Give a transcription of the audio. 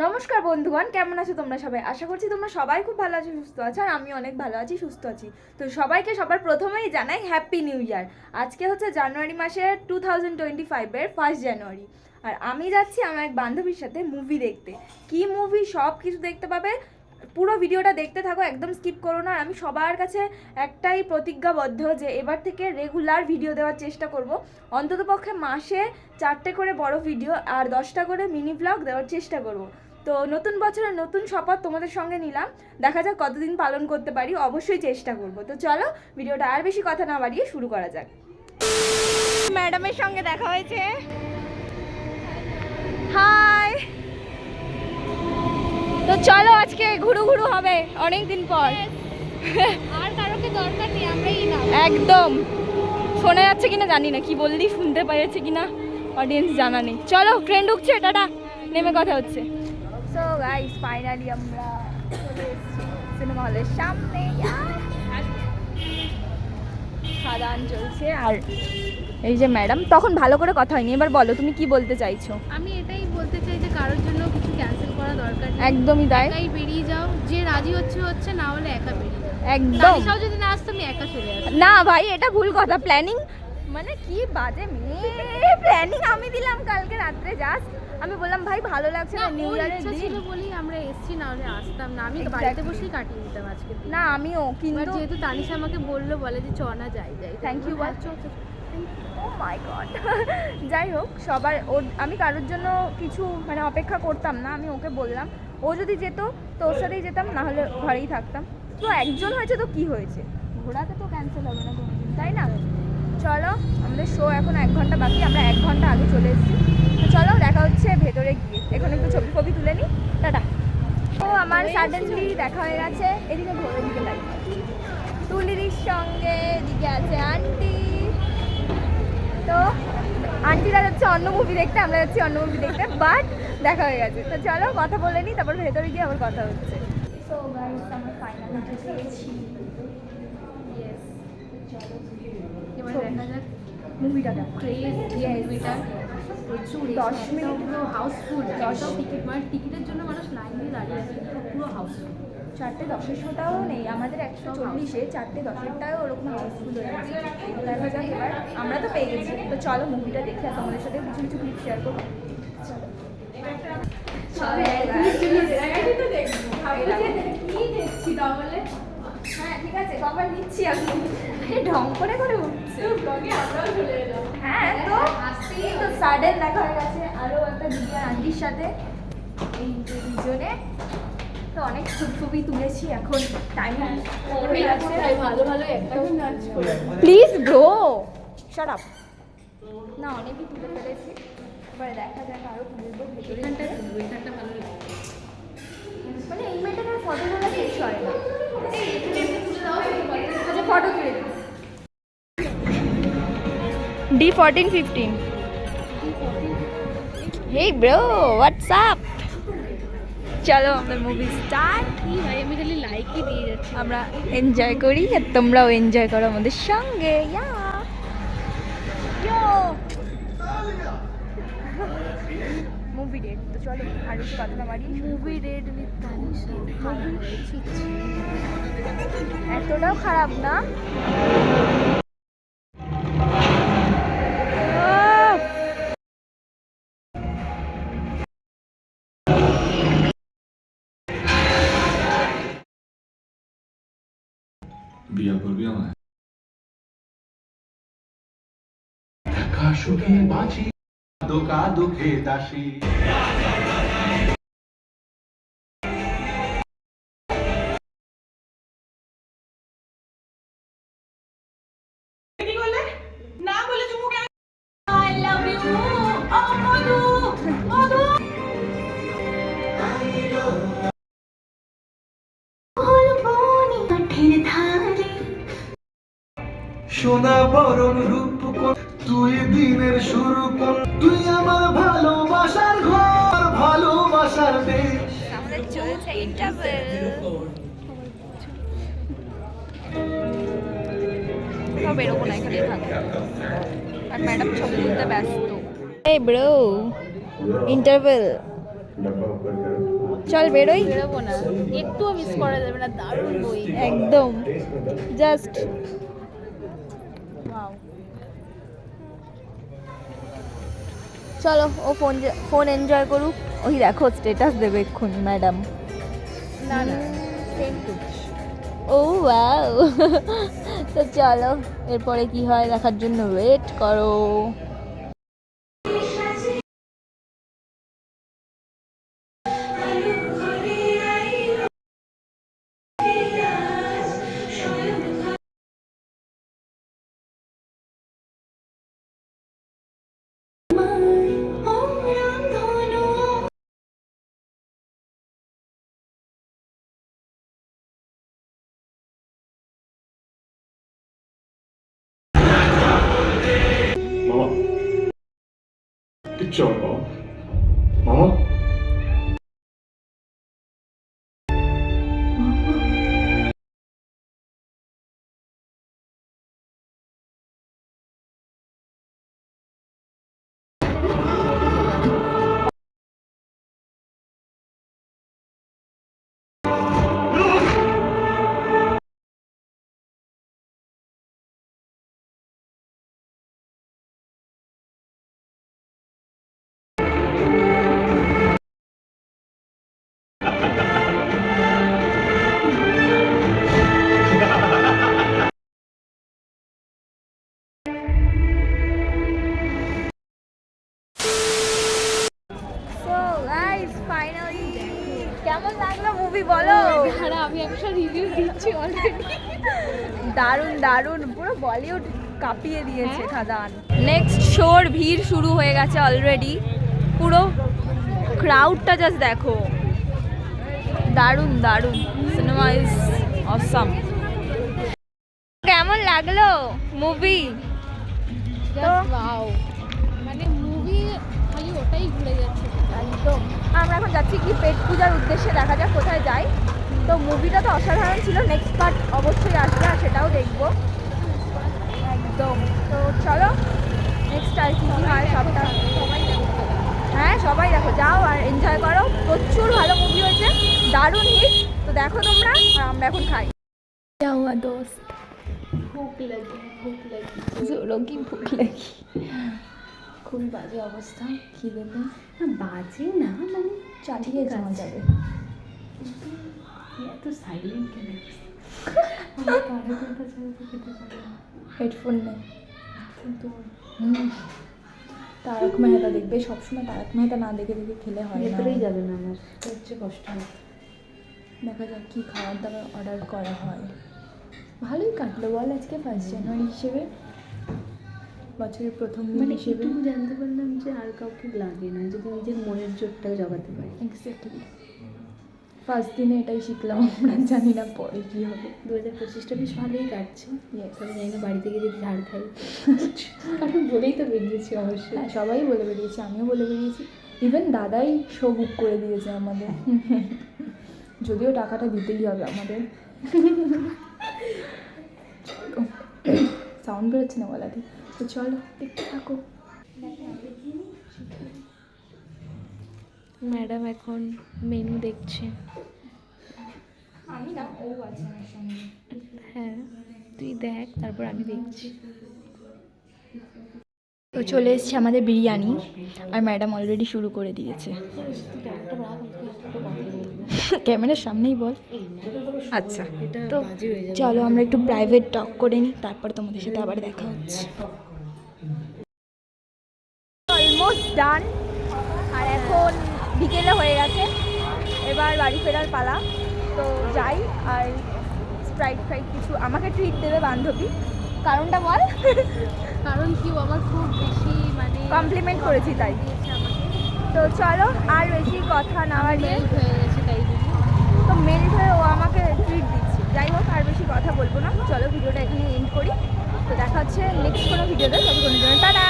নমস্কার বন্ধুগণ, কেমন আছো তোমরা সবাই? আশা করছি তোমরা সবাই খুব ভালো আছো, সুস্থ আছো, আর আমি অনেক ভালো আছি, সুস্থ আছি। তো সবাইকে সবার প্রথমেই জানাই হ্যাপি নিউ ইয়ার। আজকে হচ্ছে জানুয়ারি মাসের 2025-এর 1 জানুয়ারি, আর আমি যাচ্ছি আমার এক বান্ধবীর সাথে মুভি দেখতে। কি মুভি সব কিছু দেখতে পাবে, পুরো ভিডিওটা দেখতে থাকো, একদম স্কিপ করো না। আমি সবার কাছে একটাই প্রতিজ্ঞাবদ্ধ যে এবার থেকে রেগুলার ভিডিও দেওয়ার চেষ্টা করব, অন্ততপক্ষে মাসে 4টে করে বড় ভিডিও আর 10টা করে মিনি ব্লগ দেওয়ার চেষ্টা করব। তো নতুন বছরের নতুন শপথ তোমাদের সঙ্গে নিলাম, দেখা যাক কতদিন পালন করতে পারি, অবশ্যই চেষ্টা করব। তো চলো ভিডিওটা আর বেশি কথা না বাড়িয়ে শুরু করা যাক। ম্যাডামের সঙ্গে দেখা হয়েছে। হাই। তো চলো আজকে ঘুরু ঘুরু হবে অনেক দিন পর। আর কারোকে দরকার নেই, আমরাই না। একদম। শোনা যাচ্ছে কিনা জানি না, কি বললি শুনতে পেয়েছে কিনা অডিয়েন্স জানা নেই। চলো ট্রেন ঢুকছে, টাটা, নেমে কথা হচ্ছে। সো গাইস ফাইনালি আমরা চলে এসেছি সিনেমা হলের সামনে। খাদান চলছে আর এই যে ম্যাডাম, তখন ভালো করে কথা হয়নি, এবার বলো তুমি কি বলতে চাইছো? আমি এটাই বলতে চাই যে কারোর জন্য কিছু ক্যান্সেল করা দরকার নেই। একদমই তাই। একাই বেরিয়ে যাও, যে রাজি হচ্ছে হচ্ছে, না হলে একা বেরিয়ে যাও। একদম। তানিশাও যদি না আসতো আমি একা চলে আসতাম। না ভাই, এটা ভুল কথা। প্ল্যানিং মানে কি বাজে মেয়ে, প্ল্যানিং আমি দিলাম কালকে রাত্রে। জাস্ট আমি বললাম ভাই ভালো লাগছে না, নিউ ইয়ারের ইচ্ছা দিন। ছিল বলেই আমরা এসেছি, না হলে আসতাম না। আমি তো Exactly. বাড়িতে বসেই কাটিয়ে দিতাম আজকে। না আমিও, কিন্তু যেহেতু তানিশা আমাকে বললো, বলে যে চ না যাই। থ্যাংক ইউ হ্যাঁ, বাচ্চা। ও মাই গড। যাই হোক, সবার আমি কারোর জন্য কিছু মানে অপেক্ষা করতাম না। আমি ওকে বললাম ও যদি যেত তো ওর সাথেই যেতাম, না হলে ঘরেই থাকতাম। তো একজন হয়েছে তো কি হয়েছে, ঘোরাতে তো ক্যান্সেল হবে না কোনোদিন, তাই না? চলো, আমাদের শো এখন 1 ঘন্টা বাকি, আমরা 1 ঘন্টা আগে চলে এসেছি। তো চলো দেখা হচ্ছে ভেতরে গিয়ে, এখন একটু ছবি ফবি তুলে নিই, টাটা। তো আমার সাডেনলি দেখা হয়ে গেছে, এদিকে ঘোরের দিকে লাগে তুলিদির সঙ্গে, এদিকে আছে আন্টি। তো আন্টিরা যাচ্ছে অন্য মুভি দেখতে, আমরা যাচ্ছি অন্য মুভি দেখতে, বাট দেখা হয়ে গেছে। তো চলো কথা বলে নিই, তারপর ভেতরে গিয়ে আবার কথা হচ্ছে। সো গাইস আমরা ফাইনালি ঢুকে গেছি। ইয়েস, চলো এবার দেখা যাক মুভিটা মুভিটা। প্রচুর 10 মিনিট পুরো হাউসফুল। টিকিট মানে টিকিটের জন্য মানুষ লাইন দিয়ে দাঁড়িয়ে আছে, পুরো হাউসফুল। 4:10 শোটাও নেই আমাদের, 140-এ 4:10টাও ওরকম হাউসফুল হয়ে গেছে। দেখা যাক এবার, আমরা তো পেয়ে গেছি। তো চলো মুভিটা দেখে আর তোমাদের সাথে কিছু কিছু ক্লিপ শেয়ার করবো। হ্যাঁ ঠিক আছে, কভার নিচ্ছি আমি। ঢং করে করে উঠছে। হ্যাঁ তো আসতেই তো সাডেন দেখা হয়ে গেছে আরও একটা দিদি আর আন্টির সাথে, এই যে দুজনে। তো অনেক ছবি তুলেছি, এখন টাইম হয়ে গেছে। ভালো ভালো একটা নাচ করে। Please bro shut up. না অনেকই তুলে ফেলেছি, এবারে দেখা যাক আরও তুলবো ভেতরে। এখানটা ভালো লাগে। মানে এই মেয়েটার ফটো তোলা শেষ হয় না। আচ্ছা ফটো তুলে দিই। D14-15। Hey bro, what's up. চলো আমাদের মুভি স্টার্ট। কি ভাই, আমি খালি লাইকই দিয়ে যাচ্ছি। আমরা এনজয় করি আর তোমরাও এনজয় করো আমাদের সঙ্গে। মুভি ডেট, তো চলো আর বেশি কথা না বাড়ি। Movie red with Tanisha. এতটাও খারাপ না। বিয়ে করবি আমায়? দেখা সুখে বাঁচি, দোকা দুঃখে দাসী। সোনা বরণ রূপ কোন, তুই দিনের শুরু কোন, তুই আমার ভালোবাসার ঘর, ভালোবাসার দেশ। আমাদের চলছে ইন্টারভেল। সব বেরোবো না, এখানেই থাকবো। আর ম্যাডাম ছবি তুলতে ব্যস্ত। এই ব্রো, ইন্টারভেল চল বেরোই, বেরোবো না, একটুও মিস করা যাবে না, দারুণ বই। একদম জাস্ট ওয়াও। চলো। ও ফোন এনজয় করুক। ওই দেখো স্ট্যাটাস দেবে এক্ষুনি ম্যাডাম। না না, সেম টু। O wow. তো চলো, এরপরে কি হয় দেখার জন্য ওয়েট করো। মামা কিচ্ছু হবে মামা। মামা সো গাইস ফাইনালি কেমন লাগলো মুভি বলো? আর আমি একটা রিভিউ দিচ্ছি অলরেডি। দারুণ দারুণ, পুরো বলিউড কাঁপিয়ে দিয়েছে খাদান। নেক্সট শোর ভিড় শুরু হয়ে গেছে অলরেডি, পুরো ক্রাউডটা জাস্ট দেখো। দারুণ দারুণ, সিনেমা ইজ অসাম। কেমন লাগলো মুভি? তো ওয়াও, মানে মুভি খালি ওটাই ঘুরে যাচ্ছে। একদম। আমরা এখন যাচ্ছি কি পেট পূজার উদ্দেশ্যে, দেখা যাক কোথায় যাই। তো মুভিটা তো অসাধারণ ছিল, নেক্সট পার্ট অবশ্যই আসবে আর সেটাও দেখবো একদম। তো চলো নেক্সট আর কি কী হয় সবটা। সবাই দেখো। হ্যাঁ সবাই দেখো, যাও আর এনজয় করো। প্রচুর ভালো মুভি হয়েছে, দারুণ হিট। তো দেখো তোমরা, আর আমরা এখন খাই। যাওয়া দোস্ত, ভুক লাগে, ভুক লাগে। জোরো কি ভুক লাগি। খুবই বাজে অবস্থা, খিদেতে। না বাজে না, মানে চালিয়ে যাওয়া যাবে। এত সাইলেন্ট কেন? হেডফোন নেই তারক মেহতা দেখবে সবসময়, তারক মেহতা না দেখে দেখে খেলে হয় না। ভেতরেই যাবে না আমার, তো হচ্ছে কষ্ট হয়। দেখা যাক কী খাবার দাবার অর্ডার করা হয়। ভালোই কাটলো বল আজকে 1 জানুয়ারি হিসেবে, বছরের প্রথম দিন মানে হিসেবে। এটুকু জানতে পারলাম যে আর কাউকে লাগে না, যদি নিজের মনের জোরটাও জগাতে পারি। এক্স্যাক্টলি, ফার্স্ট দিনে এটাই শিখলাম। আমরা জানি না পরে কী হবে। 2025টা বেশ ভালোই কাটছে। Yes. তবে জানি না বাড়ি থেকে যদি ঝাড় খাই, কারণ বলেই তো বেরিয়েছি অবশ্যই। হ্যাঁ সবাই বলে বেরিয়েছি, আমিও বলে বেরিয়েছি। ইভেন দাদাই শো বুক করে দিয়েছে আমাদের, যদিও টাকাটা দিতেই হবে আমাদের। সাউন্ড বেরোচ্ছে না গলাতে। তো চলো দেখতে থাকো। ম্যাডাম এখন মেনু দেখছে। আমি না, ও আছে আমার সঙ্গে। হ্যাঁ তুই দেখ, তারপর আমি দেখছি। তো চলে এসছে আমাদের বিরিয়ানি, আর ম্যাডাম অলরেডি শুরু করে দিয়েছে। ক্যামেরার সামনেই বল। আচ্ছা তো চলো আমরা একটু প্রাইভেট টক করে নিই, তারপর তোমাদের সাথে আবার দেখা হচ্ছে। অলমোস্ট ডান, আর এখন বিকেলে হয়ে গেছে, এবার বাড়ি ফেরার পালা। তো যাই, আর স্প্রাইট ফ্রাইট কিছু আমাকে ট্রিট দেবে বান্ধবী। কারণটা বল। কারণ কি, ও আমার খুব বেশি মানে কমপ্লিমেন্ট করেছি তাই। দিয়েছে আমাকে, তো চলো আর বেশি কথা না বাড়িয়ে, মেল্ট হয়ে গেছে তাই জন্য। তো মেল্ট হয়ে ও আমাকে ট্রিট দিচ্ছে। যাই হোক আর বেশি কথা বলবো না, চলো ভিডিওটা এখানে এন্ড করি। তো দেখা হচ্ছে নেক্সট কোনো ভিডিওতে, ততক্ষণের জন্য টাটা।